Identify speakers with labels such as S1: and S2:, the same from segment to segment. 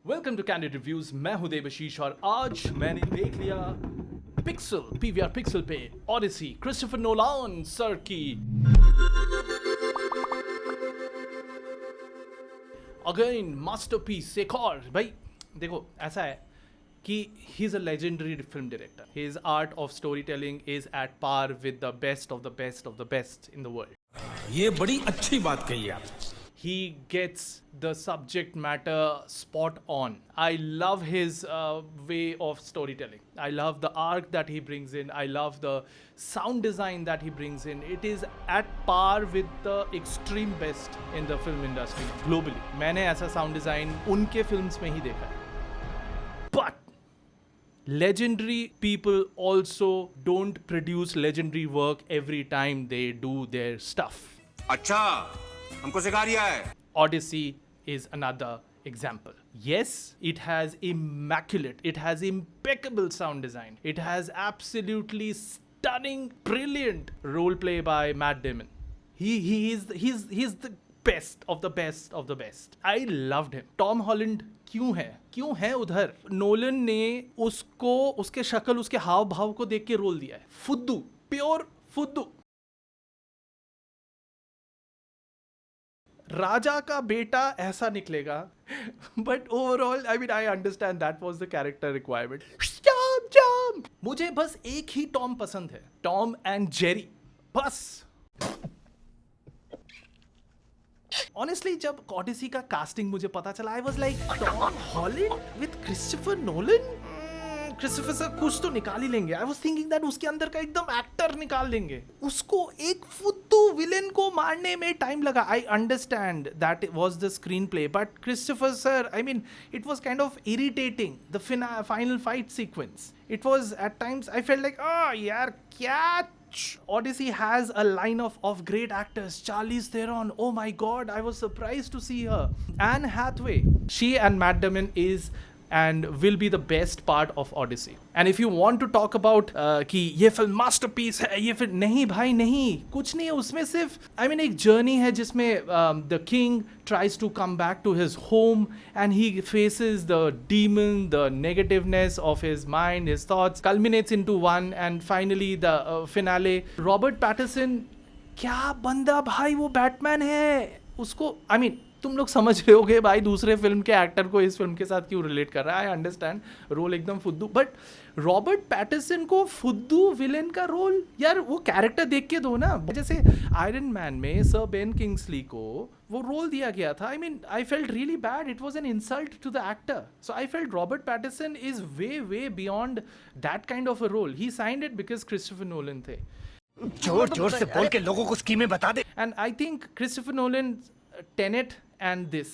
S1: Welcome to candid reviews. मैं हूं देवशीष और आज मैंने देख लिया पिक्सल पीवीआर पिक्सल पे ऑडिसी क्रिस्टोफर नोलान सर की अगेन मास्टरपीस। एक और भाई देखो ऐसा है कि he is a legendary film director. His art of story telling is at par with the best of the best of the best in the world.
S2: ये बड़ी अच्छी बात कही आप।
S1: He gets the subject matter spot on. I love his way of storytelling. I love the arc that he brings in. I love the sound design that he brings in. It is at par with the extreme best in the film industry globally. मैंने ऐसा sound design उनके films में ही देखा है. But legendary people also don't produce legendary work every time they do their stuff.
S2: अच्छा, हमको सिखा रिया है।
S1: Odyssey is another example. Yes, it has impeccable sound design. It has absolutely stunning, brilliant role play by Matt Damon. He's the best of the best of the best. I loved him. Tom Holland क्यों है उधर? Nolan ने उसको उसके शक्ल उसके हाव भाव को देख के रोल दिया है। फुद्दू, प्योर फुद्दू। राजा का बेटा ऐसा निकलेगा but overall I understand that was the character requirement. Germ मुझे बस एक ही टॉम पसंद है, टॉम एंड जेरी, बस। ऑनेस्टली जब ऑडिसी का कास्टिंग मुझे पता चला I was like Tom Holland with Christopher Nolan. Christopher sir कुछ तो निकाल ही लेंगे। आई वाज थिंकिंग दैट उसके अंदर का एकदम एक्टर निकाल लेंगे। उसको एक फुद्दू विलेन को मारने में टाइम लगा। I understand that was the screen play but Christopher sir I mean it was kind of irritating the final fight sequence. It was at times I felt like यार क्या। Odyssey has a line of great actors. Charlize Theron, oh my god, I was surprised to see her. Anne Hathaway, she and Matt Damon is and will be the best part of Odyssey. And if you want to talk about कि ये film masterpiece है, ये film नहीं भाई नहीं, कुछ नहीं है उसमें। सिर्फ एक जर्नी है जिसमें the king tries to come back to his home and he faces the demon, the negativeness of his mind, his thoughts culminates into one and finally the finale. Robert Pattinson, क्या बंदा भाई, वो Batman है। उसको तुम लोग समझ रहे होगे भाई दूसरे फिल्म के एक्टर को इस फिल्म के साथ क्यों रिलेट कर रहा है। आई अंडरस्टैंड रोल एकदम फुद्दू, बट रॉबर्ट पैटिसन को फुद्दू विलेन का रोल, यार वो कैरेक्टर देख के दो ना। जैसे आयरन मैन में सर बेन किंग्सली को वो रोल दिया गया था। I felt really bad, it was an insult to the actor. So I felt Robert Pattinson is way beyond that kind of a role. He signed it because Christopher Nolan थे।
S2: जोर से बोल के लोगों को स्कीमें बता दे।
S1: And I think Christopher Nolan, Tenet and this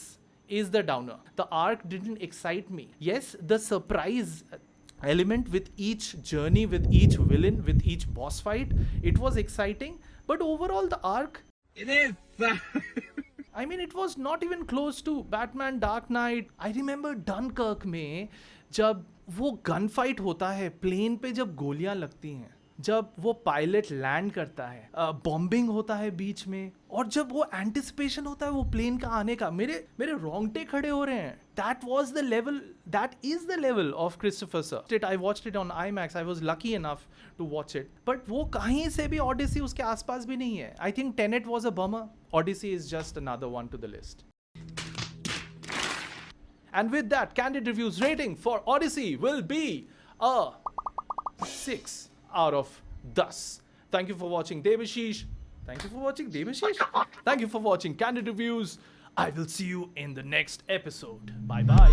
S1: is the downer. The arc didn't excite me. Yes, the surprise element with each journey, with each villain, with each boss fight, it was exciting. But overall, the arc, it was not even close to Batman Dark Knight. I remember Dunkirk में जब वो gun fight होता है, plane पे जब गोलियां लगती हैं, जब वो पायलट लैंड करता है, बॉम्बिंग होता है बीच में, और जब वो एंटिसिपेशन होता है वो प्लेन का आने का, मेरे रोंगटे खड़े हो रहे हैं। That was the level, that is the level of Christopher sir. I watched it on IMAX. I was lucky enough to watch it, but वो कहीं से भी ऑडिसी उसके आसपास भी नहीं है। I think Tenet was a bummer. Odyssey is just another one two the list. And with that, Candid Review's rating for Odyssey will be a 6 out of 10. Thank you for watching Devashish. Thank you for watching Candid Reviews. I will see you in the next episode. Bye bye.